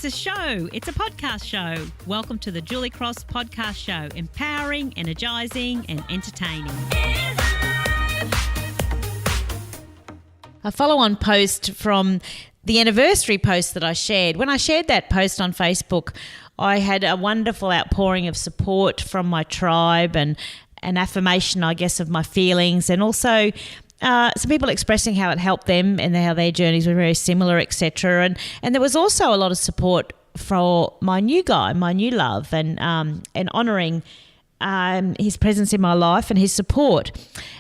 It's a show. It's a podcast show. Welcome to the Julie Cross Podcast Show. Empowering, energising and entertaining. A follow-on post from the anniversary post that I shared. When I shared that post on Facebook, I had a wonderful outpouring of support from my tribe and an affirmation, I guess, of my feelings, and also some people expressing how it helped them and how their journeys were very similar, etc. And there was also a lot of support for my new guy, my new love, and honouring his presence in my life and his support.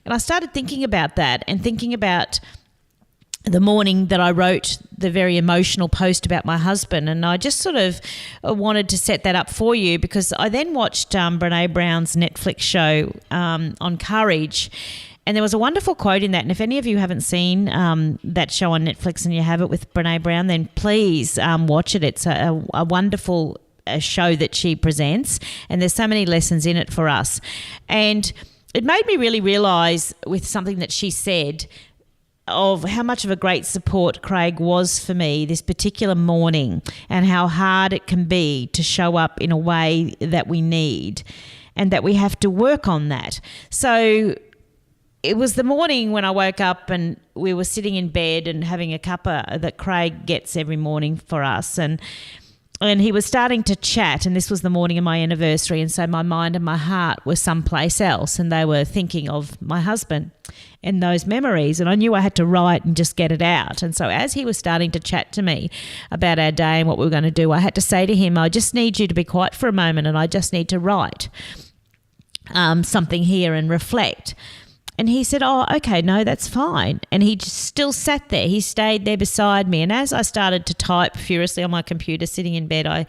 And I started thinking about that and thinking about the morning that I wrote the very emotional post about my husband, and I just sort of wanted to set that up for you because I then watched Brené Brown's Netflix show on courage, and there was a wonderful quote in that. And if any of you haven't seen that show on Netflix and you have it with Brené Brown, then please watch it. It's a wonderful show that she presents, and there's so many lessons in it for us. And it made me really realise with something that she said of how much of a great support Craig was for me this particular morning, and how hard it can be to show up in a way that we need, and that we have to work on that. So it was the morning when I woke up and we were sitting in bed and having a cuppa that Craig gets every morning for us, and he was starting to chat, and this was the morning of my anniversary, and so my mind and my heart were someplace else, and they were thinking of my husband and those memories, and I knew I had to write and just get it out. And so as he was starting to chat to me about our day and what we were going to do, I had to say to him, I just need you to be quiet for a moment, and I just need to write something here and reflect. And he said, oh, okay, no, that's fine. And he just still sat there. He stayed there beside me. And as I started to type furiously on my computer sitting in bed, I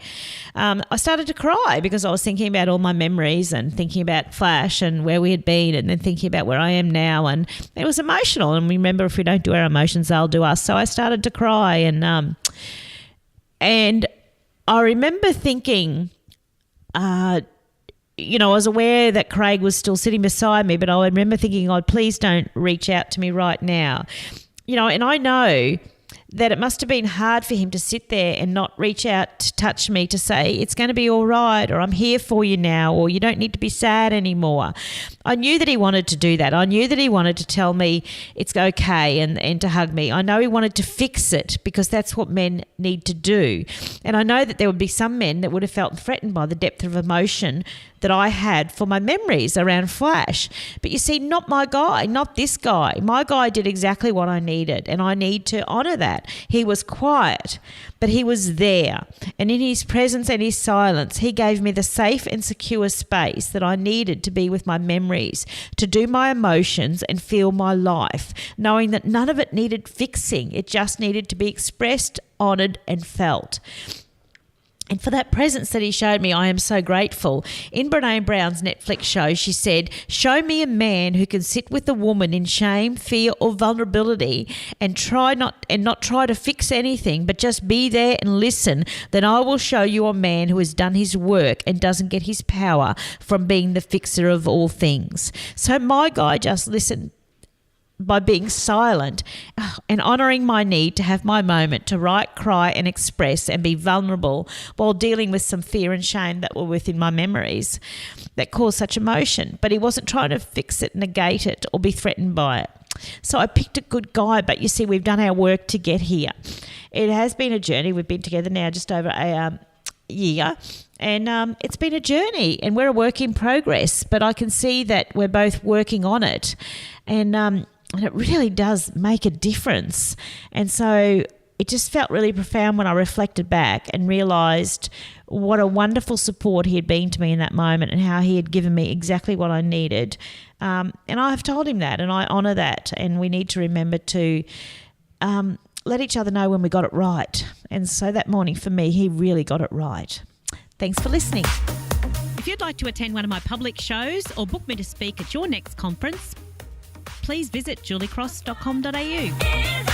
started to cry because I was thinking about all my memories and thinking about Flash and where we had been, and then thinking about where I am now. And it was emotional. And remember, if we don't do our emotions, they'll do us. So I started to cry. And I remember thinking, I was aware that Craig was still sitting beside me, but I remember thinking, oh, please don't reach out to me right now. And I know that it must have been hard for him to sit there and not reach out to touch me to say, it's going to be all right, or I'm here for you now, or you don't need to be sad anymore. I knew that he wanted to do that. I knew that he wanted to tell me it's okay and to hug me. I know he wanted to fix it because that's what men need to do. And I know that there would be some men that would have felt threatened by the depth of emotion that I had for my memories around Flash. But you see, not my guy, not this guy. My guy did exactly what I needed, and I need to honour that. He was quiet, but he was there. And in his presence and his silence, he gave me the safe and secure space that I needed to be with my memories, to do my emotions and feel my life, knowing that none of it needed fixing. It just needed to be expressed, honoured and felt. And for that presence that he showed me, I am so grateful. In Brené Brown's Netflix show, she said, show me a man who can sit with a woman in shame, fear or vulnerability and not try to fix anything, but just be there and listen. Then I will show you a man who has done his work and doesn't get his power from being the fixer of all things. So my guy just listened by being silent and honouring my need to have my moment to write, cry and express and be vulnerable while dealing with some fear and shame that were within my memories that caused such emotion. But he wasn't trying to fix it, negate it or be threatened by it. So I picked a good guy, but you see, we've done our work to get here. It has been a journey. We've been together now just over a year, and it's been a journey, and we're a work in progress, but I can see that we're both working on it, and it really does make a difference. And so it just felt really profound when I reflected back and realised what a wonderful support he had been to me in that moment, and how he had given me exactly what I needed. And I have told him that, and I honour that, and we need to remember to let each other know when we got it right. And so that morning for me, he really got it right. Thanks for listening. If you'd like to attend one of my public shows or book me to speak at your next conference, please visit juliecross.com.au.